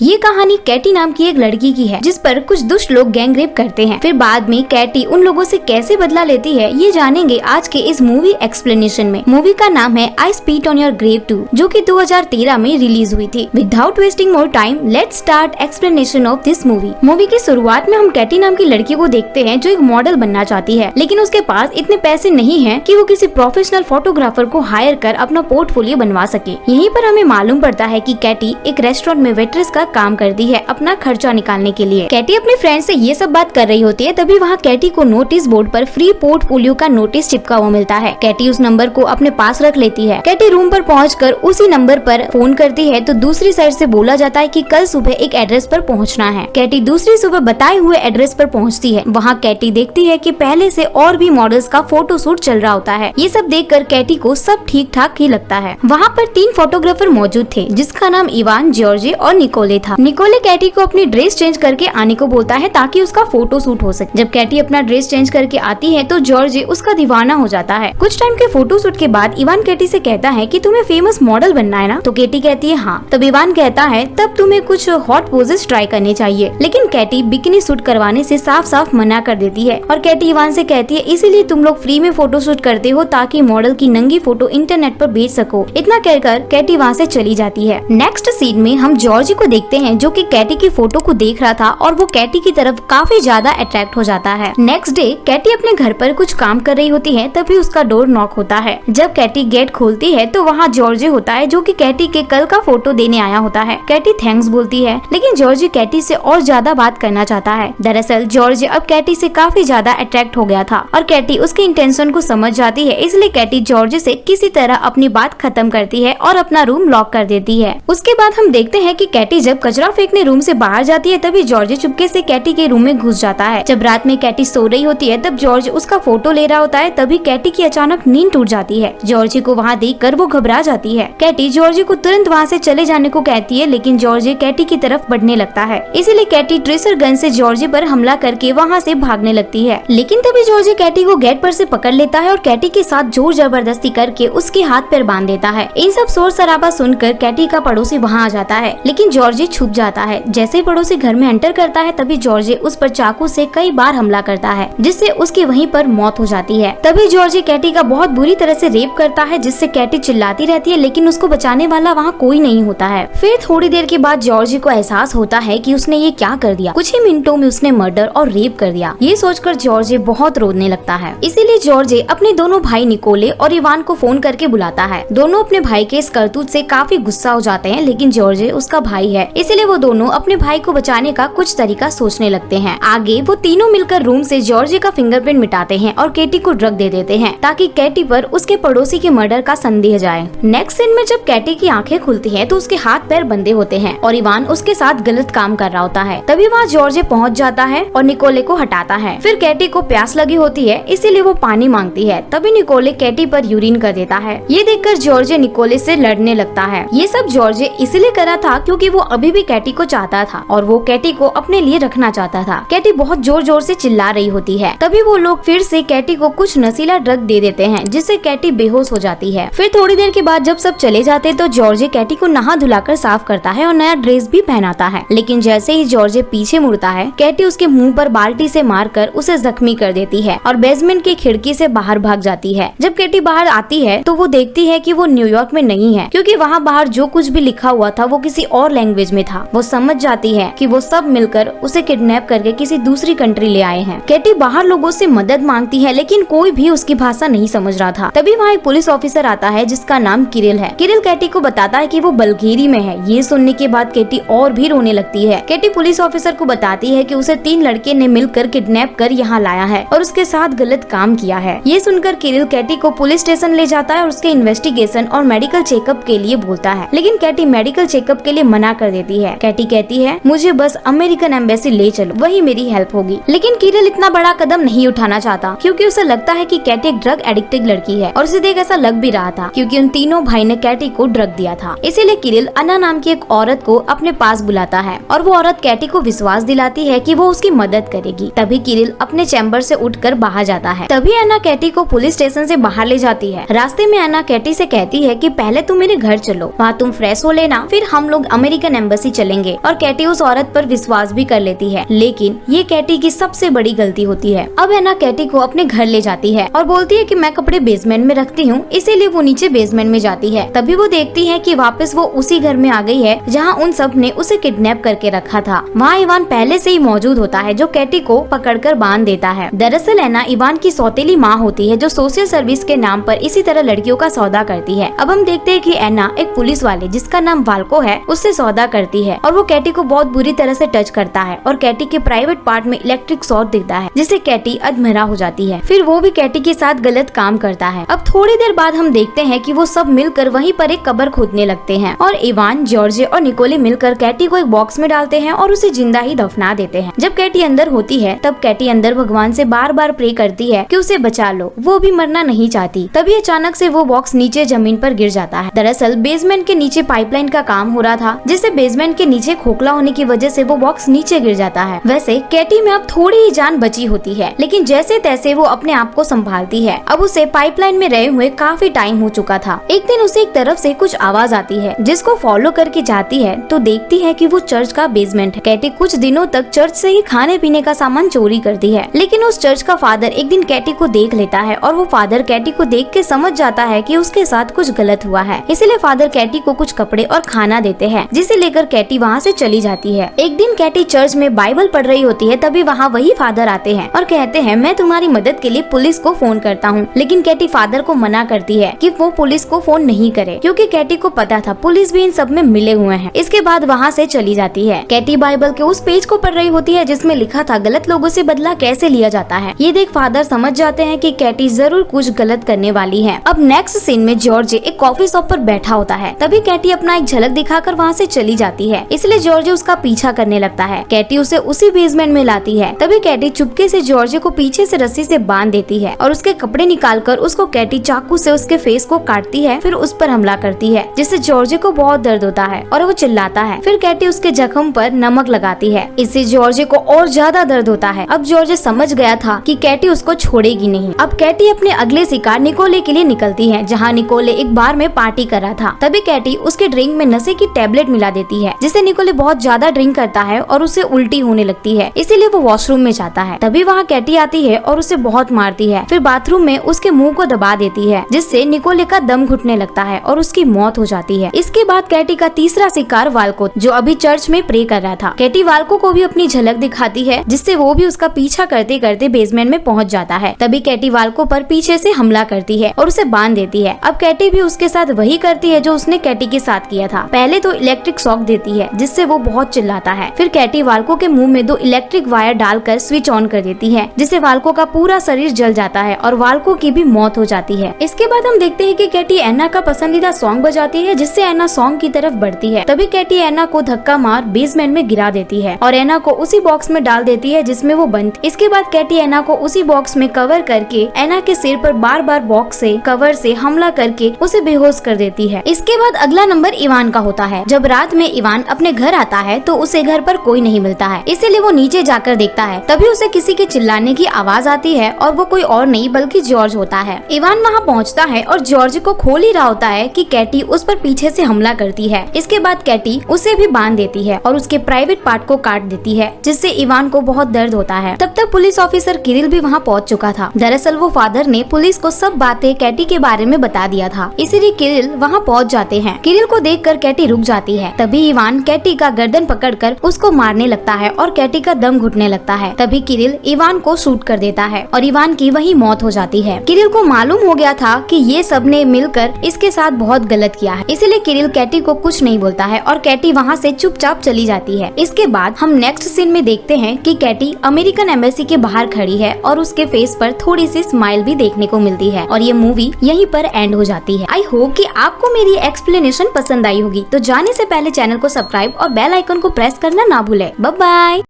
ये कहानी कैटी नाम की एक लड़की की है जिस पर कुछ दुष्ट लोग गैंग रेप करते हैं। फिर बाद में कैटी उन लोगों से कैसे बदला लेती है ये जानेंगे आज के इस मूवी एक्सप्लेनेशन में। मूवी का नाम है आई स्पीट ऑन योर ग्रेव 2 जो कि 2013 में रिलीज हुई थी। Without wasting more time let's start explanation of this movie. Movie की शुरुआत में हम कैटी नाम की लड़की को देखते हैं जो एक मॉडल बनना चाहती है, लेकिन उसके पास इतने पैसे नहीं है कि वो किसी प्रोफेशनल फोटोग्राफर को हायर कर अपना पोर्टफोलियो बनवा सके। यहीं पर हमें मालूम पड़ता है कि कैटी एक रेस्टोरेंट में वेट्रेस का काम करती है अपना खर्चा निकालने के लिए। कैटी अपने फ्रेंड से ये सब बात कर रही होती है, तभी वहाँ कैटी को नोटिस बोर्ड पर फ्री पोर्टफोलियो का नोटिस चिपका हुआ मिलता है। कैटी उस नंबर को अपने पास रख लेती है। कैटी रूम पर पहुंचकर उसी नंबर पर फोन करती है तो दूसरी साइड से बोला जाता है कि कल सुबह एक एड्रेस पर पहुंचना है। कैटी दूसरी सुबह बताए हुए एड्रेस पर पहुंचती है। वहाँ कैटी देखती है कि पहले से और भी मॉडल्स का फोटो शूट चल रहा होता है। ये सब देखकर कैटी को सब ठीक ठाक ही लगता है। वहाँ पर 3 फोटोग्राफर मौजूद थे जिसका नाम इवान, जॉर्जे और निकोले था। निकोले कैटी को अपनी ड्रेस चेंज करके आने को बोलता है ताकि उसका फोटो शूट हो सके। जब कैटी अपना ड्रेस चेंज करके आती है तो जॉर्जे उसका दीवाना हो जाता है। कुछ टाइम के फोटो शूट के बाद इवान कैटी से कहता है कि तुम्हें फेमस मॉडल बनना है ना? तो कैटी कहती है हाँ। तब इवान कहता है तब तुम्हें कुछ हॉट पोजेस ट्राई करने चाहिए, लेकिन कैटी बिकिनी शूट करवाने से साफ साफ मना कर देती है। और कैटी इवान से कहती है इसीलिए तुम लोग फ्री में फोटो शूट करते हो ताकि मॉडल की नंगी फोटो इंटरनेट पर भेज सको। इतना कहकर कैटी वहाँ से चली जाती है। नेक्स्ट सीन में हम जॉर्जे को देखते हैं जो कि कैटी की फोटो को देख रहा था और वो कैटी की तरफ काफी ज्यादा अट्रैक्ट हो जाता है। नेक्स्ट डे कैटी अपने घर पर कुछ काम कर रही होती है, तभी उसका डोर नॉक होता है। जब कैटी गेट खोलती है तो वहाँ जॉर्जे होता है जो कि कैटी के कल का फोटो देने आया होता है। कैटी थैंक्स बोलती है, लेकिन जॉर्जे कैटी से और ज्यादा बात करना चाहता है। दरअसल जॉर्जे अब कैटी से काफी ज्यादा अट्रैक्ट हो गया था और कैटी उसके इंटेंशन को समझ जाती है, इसलिए कैटी जॉर्जे से किसी तरह अपनी बात खत्म करती है और अपना रूम लॉक कर देती है। उसके बाद हम देखते हैं कि कैटी जब कचरा फेंकने रूम से बाहर जाती है तभी जॉर्जे चुपके से कैटी के रूम में घुस जाता है। जब रात में कैटी सो रही होती है तब जॉर्ज उसका फोटो ले रहा होता है, तभी कैटी की अचानक नींद टूट जाती है। जॉर्जे को वहाँ देखकर वो घबरा जाती है। कैटी जॉर्जे को तुरंत वहाँ से चले जाने को कहती है, लेकिन जॉर्जे कैटी की तरफ बढ़ने लगता है, इसीलिए कैटी ट्रेसर गन से जॉर्जे पर हमला करके वहाँ से भागने लगती है। लेकिन तभी जॉर्जे कैटी को गेट पर से पकड़ लेता है और कैटी के साथ जोर जबरदस्ती करके उसके हाथ पैर बांध देता है। इन सब शोर शराबा सुनकर कैटी का पड़ोसी वहाँ आ जाता है, लेकिन जॉर्जे छुप जाता है। जैसे ही पड़ोसी घर में एंटर करता है तभी जॉर्जे उस पर चाकू से कई बार हमला करता है, जिससे उसकी वहीं पर मौत हो जाती है। तभी जॉर्जे कैटी का बहुत बुरी तरह से रेप करता है, जिससे कैटी चिल्लाती रहती है, लेकिन उसको बचाने वाला वहाँ कोई नहीं होता है। फिर थोड़ी देर के बाद जॉर्जे को एहसास होता है कि उसने ये क्या कर दिया। कुछ ही मिनटों में उसने मर्डर और रेप कर दिया। ये सोचकर जॉर्जे बहुत रोने लगता है। इसीलिए जॉर्जे अपने दोनों भाई निकोले और इवान को फोन करके बुलाता है। दोनों अपने भाई के इस करतूत से काफी गुस्सा हो जाते हैं, लेकिन जॉर्जे उसका भाई है, इसलिए वो दोनों अपने भाई को बचाने का कुछ तरीका सोचने लगते हैं। आगे वो तीनों मिलकर रूम से जॉर्जे का फिंगरप्रिंट मिटाते हैं और कैटी को ड्रग दे देते हैं ताकि कैटी पर उसके पड़ोसी के मर्डर का संदेह जाए। नेक्स्ट सीन में जब कैटी की आंखें खुलती हैं तो उसके हाथ पैर बंधे होते हैं और इवान उसके साथ गलत काम कर रहा होता है। तभी वहाँ जॉर्जे पहुँच जाता है और निकोले को हटाता है। फिर कैटी को प्यास लगी होती है, इसीलिए वो पानी मांगती है। तभी निकोले कैटी पर यूरिन कर देता है। ये देखकर जॉर्जे निकोले से लड़ने लगता है। ये सब जॉर्जे इसलिए करा था क्योंकि वो अभी भी कैटी को चाहता था और वो कैटी को अपने लिए रखना चाहता था। कैटी बहुत जोर जोर से चिल्ला रही होती है। तभी वो लोग फिर से कैटी को कुछ नशीला ड्रग दे देते हैं, जिससे कैटी बेहोश हो जाती है। फिर थोड़ी देर के बाद जब सब चले जाते तो जॉर्जे कैटी को नहा धुलाकर साफ करता है और नया ड्रेस भी पहनाता है। लेकिन जैसे ही जॉर्जे पीछे मुड़ता है, कैटी उसके मुंह पर बाल्टी से मारकर उसे जख्मी कर देती है और बेसमेंट की खिड़की से बाहर भाग जाती है। जब कैटी बाहर आती है तो वो देखती है कि वो न्यूयॉर्क में नहीं है, क्योंकि वहाँ बाहर जो कुछ भी लिखा हुआ था वो किसी और लैंग्वेज में था। वो समझ जाती है कि वो सब मिलकर उसे किडनैप करके किसी दूसरी कंट्री ले आए हैं। कैटी बाहर लोगों से मदद मांगती है, लेकिन कोई भी उसकी भाषा नहीं समझ रहा था। तभी वहाँ एक पुलिस ऑफिसर आता है जिसका नाम किरिल है। किरिल कैटी को बताता है कि वो बल्गेरी में है। ये सुनने के बाद कैटी और भी रोने लगती है। कैटी पुलिस ऑफिसर को बताती है कि उसे 3 लड़के ने मिलकर किडनैप कर यहाँ लाया है और उसके साथ गलत काम किया है। ये सुनकर किरिल कैटी को पुलिस स्टेशन ले जाता है और उसके इन्वेस्टिगेशन और मेडिकल चेकअप के लिए बोलता है, लेकिन कैटी मेडिकल चेकअप के लिए मना कर देती है। कैटी कहती है मुझे बस अमेरिकन एम्बेसी ले चलो, वही मेरी हेल्प होगी। लेकिन किरिल इतना बड़ा कदम नहीं उठाना चाहता, क्योंकि उसे लगता है कि कैटी एक ड्रग एडिक्टेड लड़की है और उसे देख ऐसा लग भी रहा था, क्योंकि उन तीनों भाई ने कैटी को ड्रग दिया था। इसीलिए किरिल अन्ना नाम की एक औरत को अपने पास बुलाता है और वो औरत कैटी को विश्वास दिलाती है कि वो उसकी मदद करेगी। तभी किरिल अपने चैम्बर से उठकर बाहर जाता है। तभी अन्ना कैटी को पुलिस स्टेशन से बाहर ले जाती है। रास्ते में अन्ना कैटी से कहती है कि पहले तुम मेरे घर चलो, वहाँ तुम फ्रेश हो लेना, फिर हम लोग अमेरिकन एम्बेसी चलेंगे और कैटी उस औरत पर विश्वास भी कर लेती है, लेकिन ये कैटी की सबसे बड़ी गलती होती है। अब एना कैटी को अपने घर ले जाती है और बोलती है कि मैं कपड़े बेसमेंट में रखती हूँ, इसीलिए वो नीचे बेसमेंट में जाती है। तभी वो देखती है कि वापस वो उसी घर में आ गई है जहाँ उन सब ने उसे किडनैप करके रखा था। वहाँ इवान पहले से ही मौजूद होता है जो कैटी को पकड़कर बांध देता है। दरअसल एना इवान की सौतेली माँ होती है जो सोशल सर्विस के नाम पर इसी तरह लड़कियों का सौदा करती है। अब हम देखते हैं कि एना एक पुलिस वाले जिसका नाम वाल्को है उससे सौदा करती है और वो कैटी को बहुत बुरी तरह से टच करता है और कैटी के प्राइवेट पार्ट में इलेक्ट्रिक शॉक दिखता है जिससे कैटी अधमरा हो जाती है। फिर वो भी कैटी के साथ गलत काम करता है। अब थोड़ी देर बाद हम देखते हैं कि वो सब मिलकर वहीं पर एक कब्र खोदने लगते हैं और इवान, जॉर्जे और निकोले मिलकर कैटी को एक बॉक्स में डालते हैं और उसे जिंदा ही दफना देते हैं। जब कैटी अंदर होती है तब कैटी अंदर भगवान से बार बार प्रे करती है कि उसे बचा लो, वो भी मरना नहीं चाहती। तभी अचानक से वो बॉक्स नीचे जमीन पर गिर जाता है। दरअसल बेसमेंट के नीचे पाइपलाइन का काम हो रहा था जिससे बेसमेंट के नीचे खोखला होने की वजह से वो बॉक्स नीचे गिर जाता है। वैसे कैटी में अब थोड़ी ही जान बची होती है, लेकिन जैसे तैसे वो अपने आप को संभालती है। अब उसे पाइपलाइन में रहे हुए काफी टाइम हो चुका था। एक दिन उसे एक तरफ से कुछ आवाज आती है जिसको फॉलो करके जाती है तो देखती है कि वो चर्च का बेसमेंट है। कैटी कुछ दिनों तक चर्च से ही खाने पीने का सामान चोरी करती है, लेकिन उस चर्च का फादर एक दिन कैटी को देख लेता है और वो फादर कैटी को देख के समझ जाता है कि उसके साथ कुछ गलत हुआ है। इसलिए फादर कैटी को कुछ कपड़े और खाना देते हैं जिसे लेकर कैटी वहाँ से चली जाती है। एक दिन कैटी चर्च में बाइबल पढ़ रही होती है, तभी वहाँ वही फादर आते हैं और कहते हैं मैं तुम्हारी मदद के लिए पुलिस को फोन करता हूँ। लेकिन कैटी फादर को मना करती है कि वो पुलिस को फोन नहीं करे क्योंकि कैटी को पता था पुलिस भी इन सब में मिले हुए हैं। इसके बाद वहाँ से चली जाती है। कैटी बाइबल के उस पेज को पढ़ रही होती है जिसमें लिखा था गलत लोगों से बदला कैसे लिया जाता है। ये देख फादर समझ जाते हैं कि कैटी जरूर कुछ गलत करने वाली है। अब नेक्स्ट सीन में जॉर्ज एक कॉफी शॉप पर बैठा होता है, तभी कैटी अपना एक झलक दिखाकर वहाँ से चली जाती है, इसलिए जॉर्ज उसका पीछा करने लगता है। कैटी उसे उसी बेसमेंट में लाती है। तभी कैटी चुपके से जॉर्ज को पीछे से रस्सी से बांध देती है और उसके कपड़े निकालकर उसको कैटी चाकू से उसके फेस को काटती है, फिर उस पर हमला करती है जिससे जॉर्ज को बहुत दर्द होता है और वो चिल्लाता है। फिर कैटी उसके जख्म पर नमक लगाती है, इससे जॉर्ज को और ज्यादा दर्द होता है। अब जॉर्ज समझ गया था कि कैटी उसको छोड़ेगी नहीं। अब कैटी अपने अगले शिकार निकोले के लिए निकलती है जहाँ निकोले एक बार में पार्टी कर रहा था। तभी कैटी उसके ड्रिंक में नशे की टेबलेट मिला देती है जिससे निकोले बहुत ज्यादा ड्रिंक करता है और उसे उल्टी होने लगती है, इसीलिए वो वॉशरूम में जाता है। तभी वहाँ कैटी आती है और उसे बहुत मारती है, फिर बाथरूम में उसके मुंह को दबा देती है जिससे निकोले का दम घुटने लगता है और उसकी मौत हो जाती है। इसके बाद कैटी का तीसरा शिकार वाल्को जो अभी चर्च में प्रे कर रहा था। कैटी वाल्को को भी अपनी झलक दिखाती है जिससे वो भी उसका पीछा करते करते बेसमेंट में पहुंच जाता है। तभी कैटी वाल्को पर पीछे से हमला करती है और उसे बांध देती है। अब कैटी भी उसके साथ वही करती है जो उसने कैटी के साथ किया था। पहले तो इलेक्ट्रिक शॉक देती है जिससे वो बहुत चिल्लाता है। फिर कैटी वाल्को के मुंह में 2 इलेक्ट्रिक वायर डालकर स्विच ऑन कर देती है जिससे वाल्को का पूरा शरीर जल जाता है और वाल्को की भी मौत हो जाती है। इसके बाद हम देखते हैं कि कैटी एना का पसंदीदा सॉन्ग बजाती है जिससे एना सॉन्ग की तरफ बढ़ती है। तभी कैटी एना को धक्का मार बेसमेंट में गिरा देती है और एना को उसी बॉक्स में डाल देती है जिसमें वो बंद। इसके बाद कैटी एना को उसी बॉक्स में कवर करके एना के सिर पर बार बार बॉक्स से कवर से हमला करके उसे बेहोश कर देती है। इसके बाद अगला नंबर इवान का होता है। जब रात में इवान अपने घर आता है तो उसे घर पर कोई नहीं मिलता है, इसीलिए वो नीचे जाकर देखता है। तभी उसे किसी के चिल्लाने की आवाज आती है और वो कोई और नहीं बल्कि जॉर्ज होता है। इवान वहाँ पहुँचता है और जॉर्ज को खोल ही रहा होता है कि कैटी उस पर पीछे से हमला करती है। इसके बाद कैटी उसे भी बांध देती है और उसके प्राइवेट पार्ट को काट देती है जिससे इवान को बहुत दर्द होता है। तब तक पुलिस ऑफिसर किरिल भी वहाँ पहुँच चुका था। दरअसल वो फादर ने पुलिस को सब बातें कैटी के बारे में बता दिया था, इसीलिए किरिल वहाँ पहुँच जाते हैं। किरिल को देखकर कैटी रुक जाती है। तभी इवान कैटी का गर्दन पकड़कर उसको मारने लगता है और कैटी का दम घुटने लगता है। तभी किरिल इवान को शूट कर देता है और इवान की वही मौत हो जाती है। किरिल को मालूम हो गया था कि ये सब ने मिलकर इसके साथ बहुत गलत किया है, इसलिए किरिल कैटी को कुछ नहीं बोलता है और कैटी वहाँ से चुपचाप चली जाती है। इसके बाद हम नेक्स्ट सीन में देखते हैं कि कैटी अमेरिकन एम्बेसी के बाहर खड़ी है और उसके फेस पर थोड़ी सी स्माइल भी देखने को मिलती है और ये मूवी यहीं पर एंड हो जाती है। आई होप कि आपको मेरी एक्सप्लेनेशन पसंद आई होगी, तो जाने से पहले चैनल को सब्सक्राइब और बेल आइकन को प्रेस करना ना भूले। Bye bye.